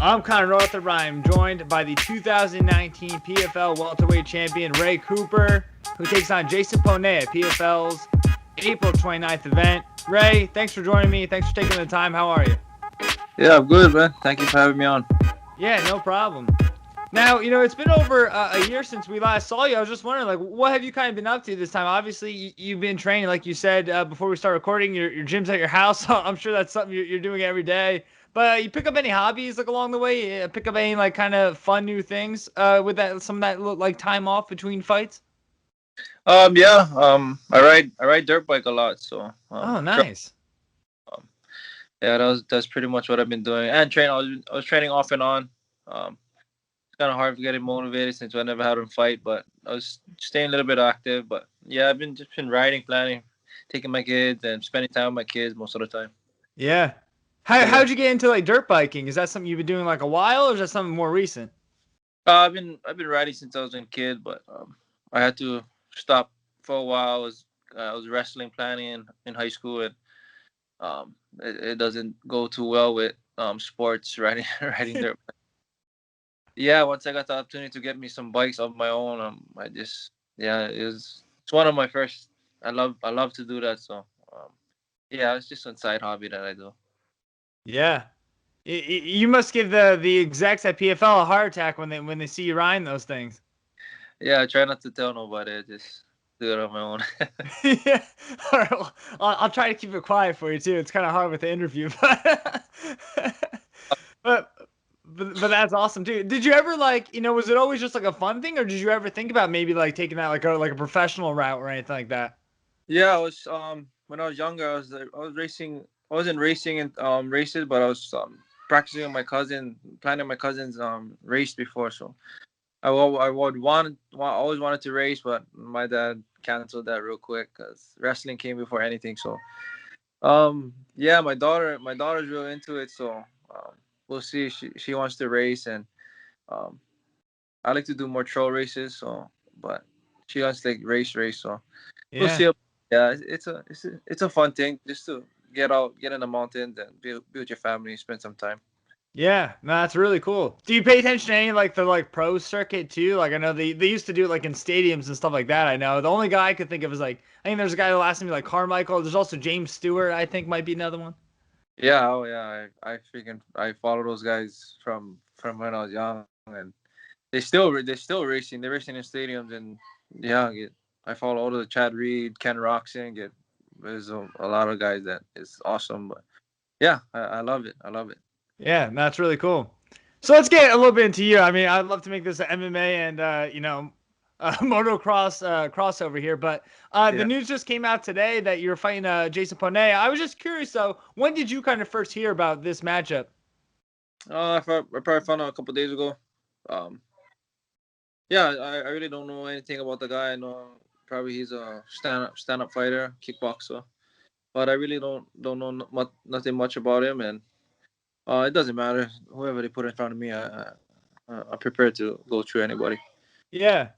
I'm Connor Northrup. I'm joined by the 2019 PFL welterweight champion Ray Cooper, who takes on Jason Ponet at PFL's April 29th event. Ray, thanks for joining me. Thanks for taking the time. How are you? Yeah, I'm good, man. Thank you for having me on. Yeah, no problem. Now, it's been over a year since we last saw you. I was just wondering, like, what have you kind of been up to this time? Obviously, you've been training, like you said before we start recording. Your gym's at your house. I'm sure that's something you're doing every day. But you pick up any hobbies like along the way? Pick up any like kind of fun new things with that some of that like time off between fights? Yeah. I ride dirt bike a lot, so Oh, nice. um, yeah, that's pretty much what I've been doing. And train, I was training off and on. It's kind of hard to get motivated since I never had a fight, but I was staying a little bit active. But yeah, I've been just been riding, planning, taking my kids and spending time with my kids most of the time. Yeah. Yeah. How'd you get into like dirt biking? Is that something you've been doing like a while, or is that something more recent? I've been riding since I was a kid, but I had to stop for a while. I was wrestling planning in high school, and it doesn't go too well with sports riding riding dirt. Yeah, once I got the opportunity to get me some bikes of my own, I just yeah, it's one of my first. I love to do that. So yeah, it's just a side hobby that I do. Yeah. You must give the execs at PFL a heart attack when they see you riding those things. Yeah, I try not to tell nobody. I just do it on my own. Yeah. All right. Well, I'll try to keep it quiet for you too. It's kind of hard with the interview, but but but that's awesome too. Did you ever like was it always just like a fun thing, or did you ever think about maybe like taking that like a professional route or anything like that? Yeah, I was when I was younger, I was racing. I wasn't racing in races, but I was practicing with my cousin, planning my cousin's race before. So I would always wanted to race, but my dad canceled that real quick because wrestling came before anything. So yeah, my daughter's real into it. So we'll see. She wants to race, and um I like to do more trail races. So but she wants to like race. So we'll Yeah. see. Yeah, it's a fun thing just to get out, get in the mountains, and be with your family, spend some time. Yeah, no, that's really cool. Do you pay attention to any like the like pro circuit too? Like I know they used to do it like in stadiums and stuff like that. I know the only guy I could think of is like I think there's a guy that last name like Carmichael. There's also James Stewart. I think might be another one. Yeah, oh yeah, I follow those guys from when I was young, and they're still racing. They're racing in stadiums, and yeah, I follow all of the Chad Reed, Ken Roxon. There's a lot of guys that is awesome, but yeah, I love it. I love it. Yeah, no, that's really cool. So let's get a little bit into you. I mean, I'd love to make this an MMA and motocross crossover here, but the Yeah. news just came out today that you're fighting Jason Ponet. I was just curious though, when did you kind of first hear about this matchup? I probably found out a couple days ago. Um, yeah, I really don't know anything about the guy. I know probably he's a stand up fighter, kickboxer, but I really don't know nothing much about him, and it doesn't matter whoever they put in front of me. I'm prepared to go through anybody. Yeah.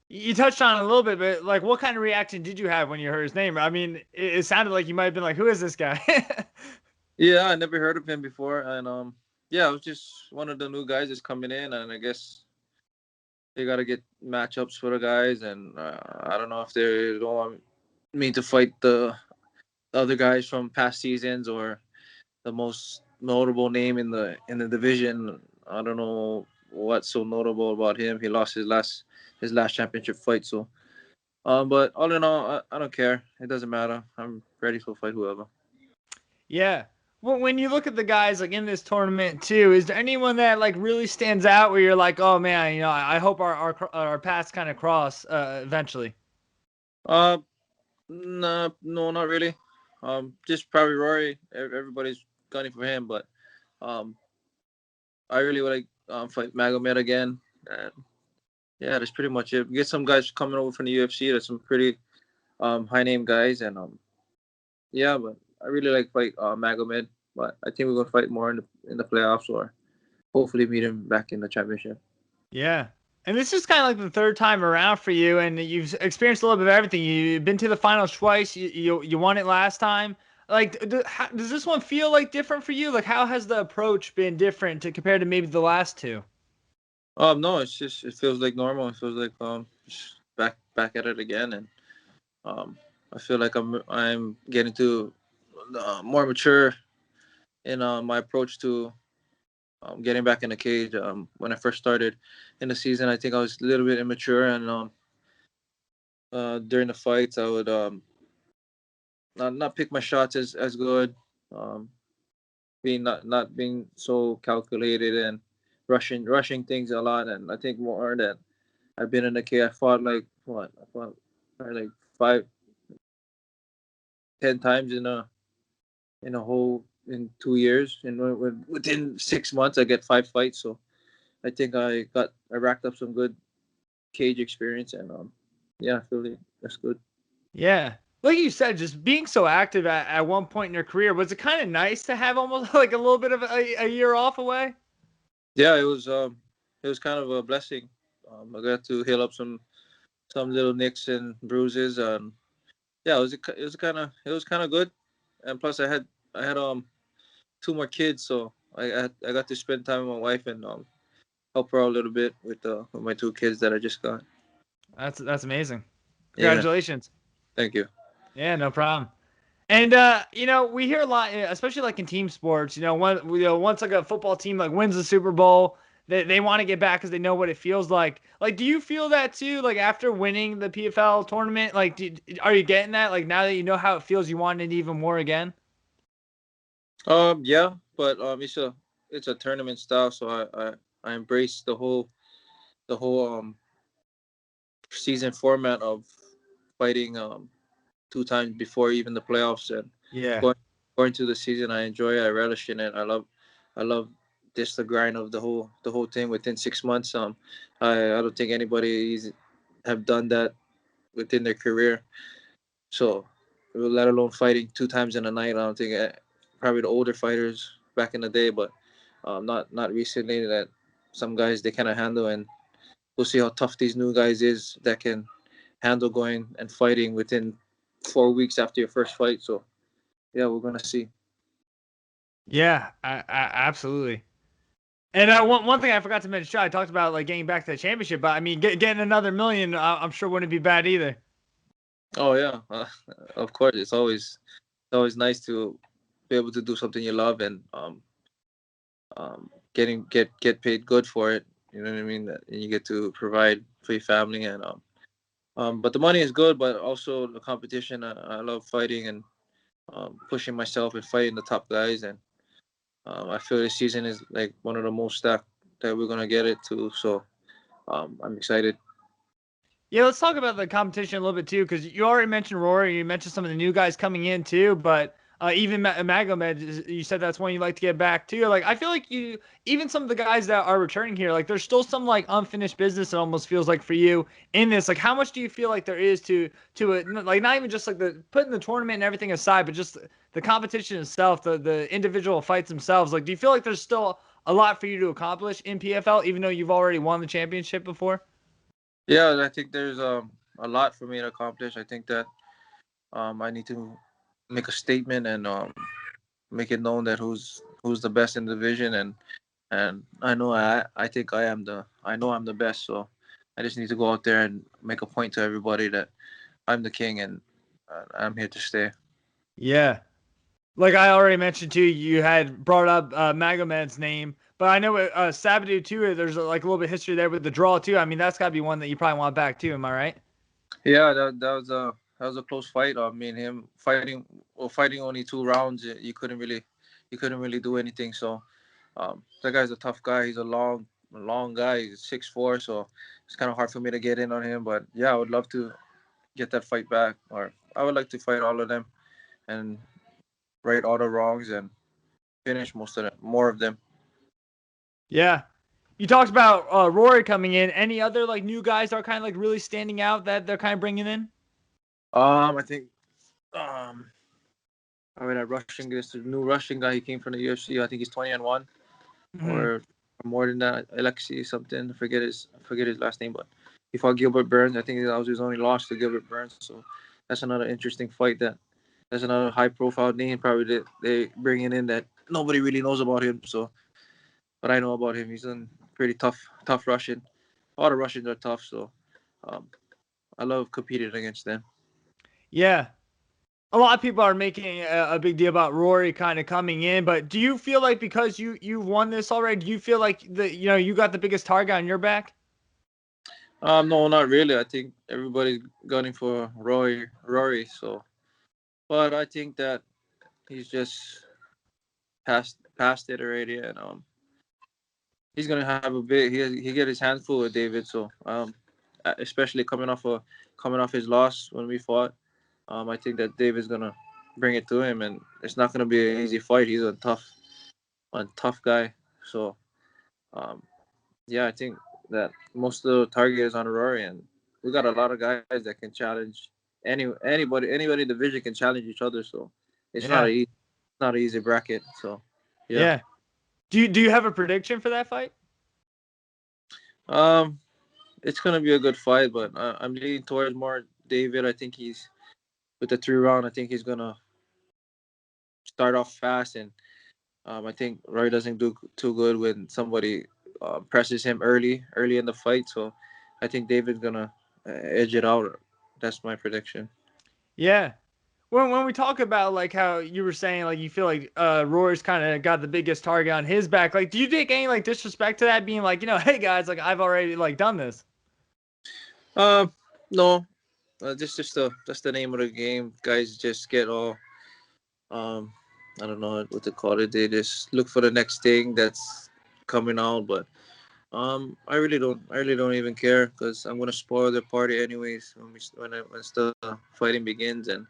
You touched on it a little bit, but like, what kind of reaction did you have when you heard his name? I mean, it sounded like you might have been like, "Who is this guy?" Yeah, I never heard of him before, and yeah, I was just one of the new guys that's coming in, and I guess they gotta get matchups for the guys, and I don't know if they don't want me to fight the other guys from past seasons or the most notable name in the division. I don't know what's so notable about him. He lost his last championship fight, so but all in all, I don't care. It doesn't matter. I'm ready to fight whoever. Yeah. Well, when you look at the guys like in this tournament too, is there anyone that like really stands out where you're like, "Oh man, I hope our paths kind of cross eventually." Uh, no, no, not really. Just probably Rory. Everybody's gunning for him, but um, I really would like fight Magomed again. And yeah, that's pretty much it. Get some guys coming over from the UFC. There's some pretty high name guys, and yeah, but I really like fight Magomed. But I think we're gonna fight more in the playoffs or hopefully meet him back in the championship. Yeah. And this is kind of like the third time around for you, and you've experienced a little bit of everything. You've been to the finals twice. You won it last time. like, does this one feel like different for you? Like, how has the approach been different compared to maybe the last two? No, it's just it feels like normal. It feels like just back at it again, and um, I feel like I'm getting to more mature in my approach to getting back in the cage. When I first started in the season, I think I was a little bit immature, and during the fights, I would not pick my shots as good, um, being not being so calculated and rushing things a lot. And I think more that I've been in the cage. I fought like what? I fought probably like 5, 10 times in a whole in 2 years. And within 6 months, I get 5 fights. So I think I racked up some good cage experience, and yeah, I feel like that's good. Yeah. Like you said, just being so active at one point in your career, was it kind of nice to have almost like a little bit of a year off away? Yeah, it was kind of a blessing. I got to heal up some little nicks and bruises, and yeah, it was kind of good. And plus, I had 2 more kids, so I got to spend time with my wife and help her out a little bit with my 2 kids that I just got. That's amazing. Yeah, Congratulations. thank you. Yeah, no problem. And we hear a lot, especially like in team sports. Once like a football team like wins the Super Bowl, they want to get back because they know what it feels like. Like, do you feel that too? Like after winning the PFL tournament, like, are you getting that? Like now that you know how it feels, you want it even more again? Yeah, but it's a tournament style, so I embrace the whole season format of fighting 2 times before even the playoffs, and Yeah. going going to the season. I enjoy it. I relish in it. I love this the grind of the whole thing within 6 months. I don't think anybody have done that within their career. So, let alone fighting 2 times in a night. I don't think probably the older fighters back in the day, but not recently. That some guys they cannot handle, and we'll see how tough these new guys is that can handle going and fighting within 4 weeks after your first fight. So yeah, we're gonna see. Yeah, absolutely. And one thing I forgot to mention, I talked about like getting back to the championship, but I mean, getting another million, I'm sure wouldn't be bad either. Oh yeah, of course. It's always nice to be able to do something you love, and get paid good for it. You know what I mean? And you get to provide for your family, and but the money is good, but also the competition. I love fighting and pushing myself and fighting the top guys, and I feel this season is like one of the most stacked that we're gonna get it to. So I'm excited. Yeah, let's talk about the competition a little bit too, because you already mentioned Rory, you mentioned some of the new guys coming in too, but even Magomed, you said that's one you like to get back to. Like, I feel like even some of the guys that are returning here, like, there's still some like unfinished business. It almost feels like for you in this. Like, how much do you feel like there is to it? Like, not even just like the putting the tournament and everything aside, but just the competition itself, the individual fights themselves. Like, do you feel like there's still a lot for you to accomplish in PFL, even though you've already won the championship before? Yeah, I think there's a lot for me to accomplish. I think that I need to make a statement and make it known that who's the best in the division, and I think I know I'm the best. So I just need to go out there and make a point to everybody that I'm the king, and I'm here to stay. Yeah. Like I already mentioned too, you had brought up Magomed's name, but I know Sabadu too. There's like a little bit of history there with the draw too. I mean, that's got to be one that you probably want back too. Am I right? Yeah, that was a close fight. Me and him fighting only 2 rounds. You couldn't really do anything. So that guy's a tough guy. He's a long guy. He's 6'4", so it's kind of hard for me to get in on him. But yeah, I would love to get that fight back, or I would like to fight all of them and right all the wrongs and finish more of them. Yeah. You talked about Rory coming in. Any other like new guys that are kind of like really standing out that they're kind of bringing in? I think that this new Russian guy. He came from the UFC. I think he's 20-1 Hmm. or more than that. Alexei something. I forget his last name, but he fought Gilbert Burns. I think that was his only loss to Gilbert Burns. So that's another interesting fight that That's another high profile name probably that they bringing in that nobody really knows about him. So, but I know about him. He's a pretty tough Russian. All the Russians are tough. So, um, I love competing against them. Yeah. A lot of people are making a big deal about Rory kind of coming in, but do you feel like because you've won this already, do you feel like you got the biggest target on your back? No, not really. I think everybody's gunning for Rory. So, but I think that he's just past it already, and he's gonna have a big. He get his hands full with David. So, especially coming off his loss when we fought, I think that David's gonna bring it to him, and it's not gonna be an easy fight. He's a tough guy. So, um, yeah, I think that most of the target is on Rory, and we got a lot of guys that can challenge anybody in the division can challenge each other. So it's Yeah. not an easy bracket. So yeah. Yeah. Do you have a prediction for that fight? Um, it's gonna be a good fight, but I'm leaning towards more David. I think he's with the 3 round. I think he's gonna start off fast, and I think Roy doesn't do too good when somebody presses him early in the fight. So I think David's gonna edge it out. That's my prediction. Yeah. When we talk about like how you were saying like you feel like Rory's kind of got the biggest target on his back, like do you take any like disrespect to that being like, hey guys, like I've already like done this? Um, no, this just that's the name of the game. Guys just get all um, I don't know what to call it. They just look for the next thing that's coming out, but I really don't even care because I'm gonna spoil the party anyways when the fighting begins, and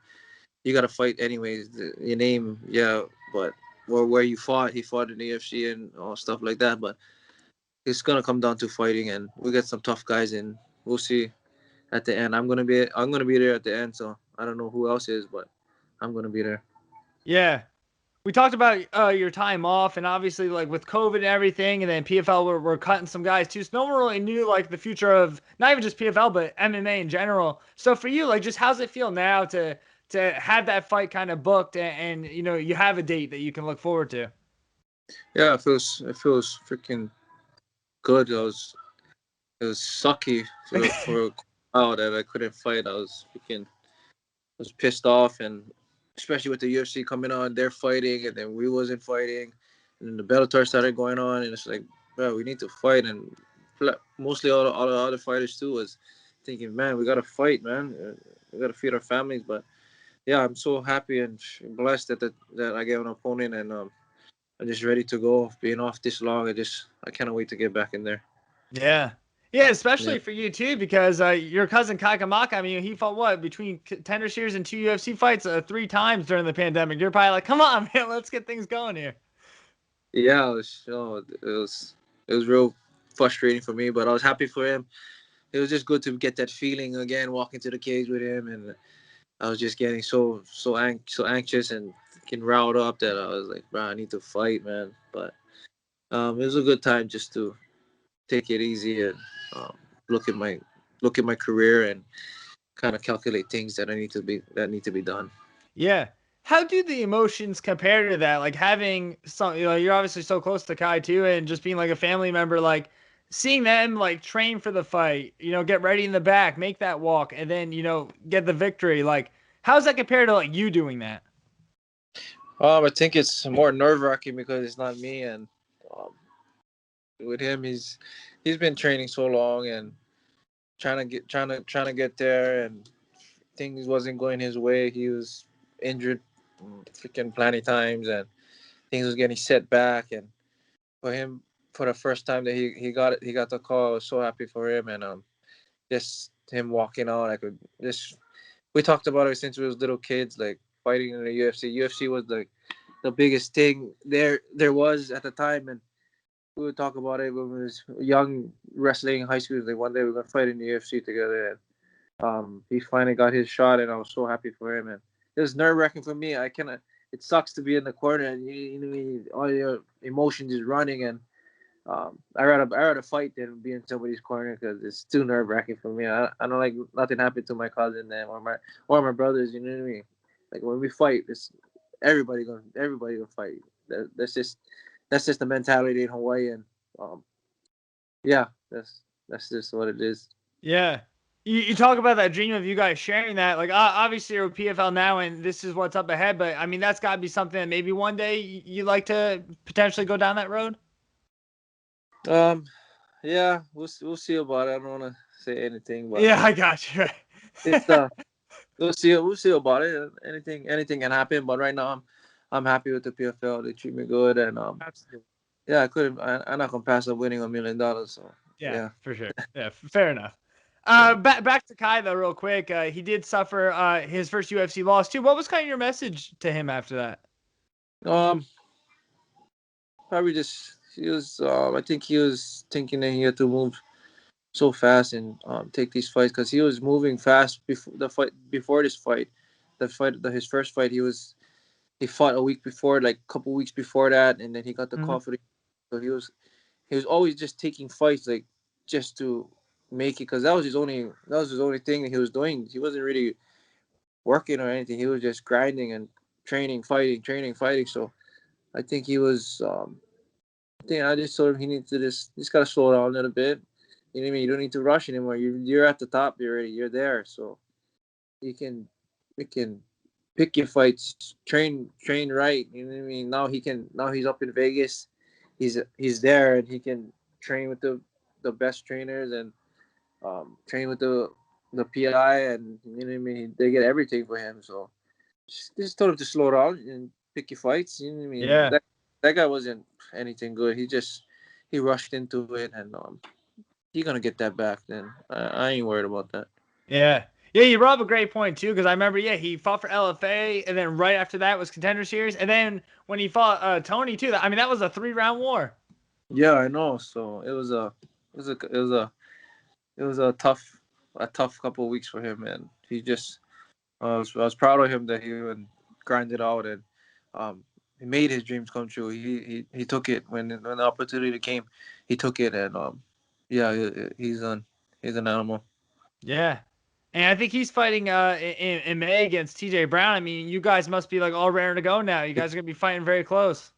you gotta fight anyways. Your name, yeah, but or where you fought, he fought in the UFC and all stuff like that. But it's gonna come down to fighting, and we got some tough guys, and we'll see at the end. I'm gonna be there at the end, so I don't know who else is, but I'm gonna be there. Yeah. We talked about your time off, and obviously, like with COVID and everything, and then PFL were cutting some guys too. So no one really knew like the future of not even just PFL, but MMA in general. So for you, like, just how's it feel now to have that fight kind of booked, and you have a date that you can look forward to? Yeah, it feels freaking good. It was sucky for a while that I couldn't fight. I was pissed off, and especially with the UFC coming on, they're fighting, and then we wasn't fighting, and then the Bellator started going on, and it's like, bro, we need to fight, and mostly all the other fighters too was thinking, man, we gotta fight, man, we gotta feed our families. But yeah, I'm so happy and blessed that I get an opponent, and I'm just ready to go. Being off this long, I cannot wait to get back in there. Yeah. Yeah, Yeah. especially for you too, because your cousin Kakamaka, I mean, he fought what between Tender Shears and two UFC fights 3 times during the pandemic. You're probably like, come on, man, let's get things going here. Yeah, it was real frustrating for me, but I was happy for him. It was just good to get that feeling again, walking to the cage with him, and I was just getting so anxious and getting riled up that I was like, bro, I need to fight, man. But it was a good time just to take it easy and um, look at my career and kind of calculate things that need to be done. Yeah. How do the emotions compare to that? Like having some, you're obviously so close to Kai too, and just being like a family member, like seeing them like train for the fight, get ready in the back, make that walk, and then, get the victory. Like, how's that compared to like you doing that? I think it's more nerve wracking because it's not me, and um, with him, he's been training so long and trying to get there, and things wasn't going his way. He was injured freaking plenty times, and things was getting set back. And for him, for the first time that he got the call, I was so happy for him. And just him walking out, I could just we talked about it since we was little kids, like fighting in the UFC. UFC was like the biggest thing there was at the time, and we would talk about it when we was young, wrestling in high school. Like one day we're gonna fight in the UFC together, and he finally got his shot, and I was so happy for him. And it was nerve wracking for me. I cannot. It sucks to be in the corner, and all your emotions is running. And I rather fight than be in somebody's corner because it's too nerve wracking for me. I don't like nothing happen to my cousin then or my brothers. You know what I mean? like when we fight, it's everybody gonna fight. That's just the mentality in Hawaii, and yeah, that's just what it is. Yeah. You talk about that dream of you guys sharing that. Like, obviously, you're with PFL now, and this is what's up ahead. But I mean, that's got to be something that maybe one day you like to potentially go down that road. Yeah, we'll see about it. I don't want to say anything, but Yeah, I got you. Right. it's we'll see about it. Anything can happen. But right now, I'm happy with the PFL. They treat me good, and Absolutely. yeah, I'm not gonna pass up winning $1 million. So Yeah, yeah. for sure. Yeah, fair enough. Yeah. Back to Kai though, real quick. He did suffer his first UFC loss too. What was kind of your message to him after that? Probably just he was. I think he was thinking that he had to move so fast and take these fights because he was moving fast before the fight. Before this fight, his first fight, he fought a week before, like a couple weeks before that, and then he got the Mhm. call for the. So he was always just taking fights like just to make it because that was his only thing that he was doing. He wasn't really working or anything. He was just grinding and training, fighting, training, fighting. So I think he was. I think I just told him he needs to just gotta slow down a little bit. You know what I mean? You don't need to rush anymore. You're at the top. You're there. So you can pick your fights, train right. You know what I mean? Now he's up in Vegas. He's there and he can train with the best trainers and train with the PI and you know what I mean. They get everything for him. So just told him to slow down and pick your fights. You know what I mean? Yeah. That guy wasn't anything good. He rushed into it and he's gonna get that back. Then I ain't worried about that. Yeah. Yeah, you brought up a great point too, because I remember, yeah, he fought for LFA, and then right after that was Contender Series, and then when he fought Tony too, I mean that was a 3-round war. Yeah, I know. So it was a tough couple of weeks for him, and he just I was proud of him that he would grind it out and he made his dreams come true. He took it when the opportunity came. He took it and yeah, he's an animal. Yeah. And I think he's fighting in May against TJ Brown. I mean, you guys must be like all raring to go now. You guys are gonna be fighting very close.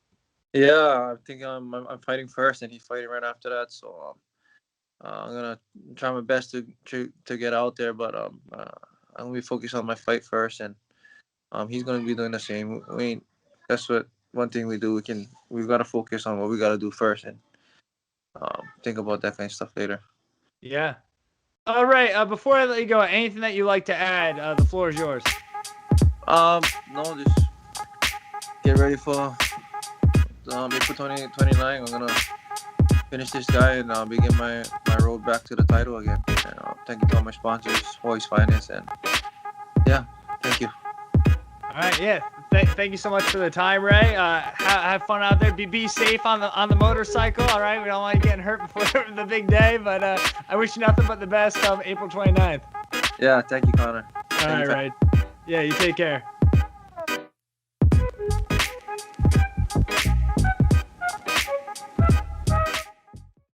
Yeah, I think I'm fighting first, and he's fighting right after that. So I'm gonna try my best to get out there, but I'm gonna be focused on my fight first, and he's gonna be doing the same. That's what one thing we do. We've got to focus on what we got to do first, and think about that kind of stuff later. Yeah. All right. Before I let you go, anything that you like to add? The floor is yours. No, just get ready for April 2029. I'm gonna finish this guy and begin my road back to the title again. And thank you to all my sponsors, Voice Finance, and yeah, thank you. All right. Yeah. Thank you so much for the time, Ray. Have fun out there. Be safe on the motorcycle. All right. We don't want you getting hurt before the big day, but I wish you nothing but the best on April 29th. Yeah, thank you, Connor. All right, Ray. Yeah. You take care.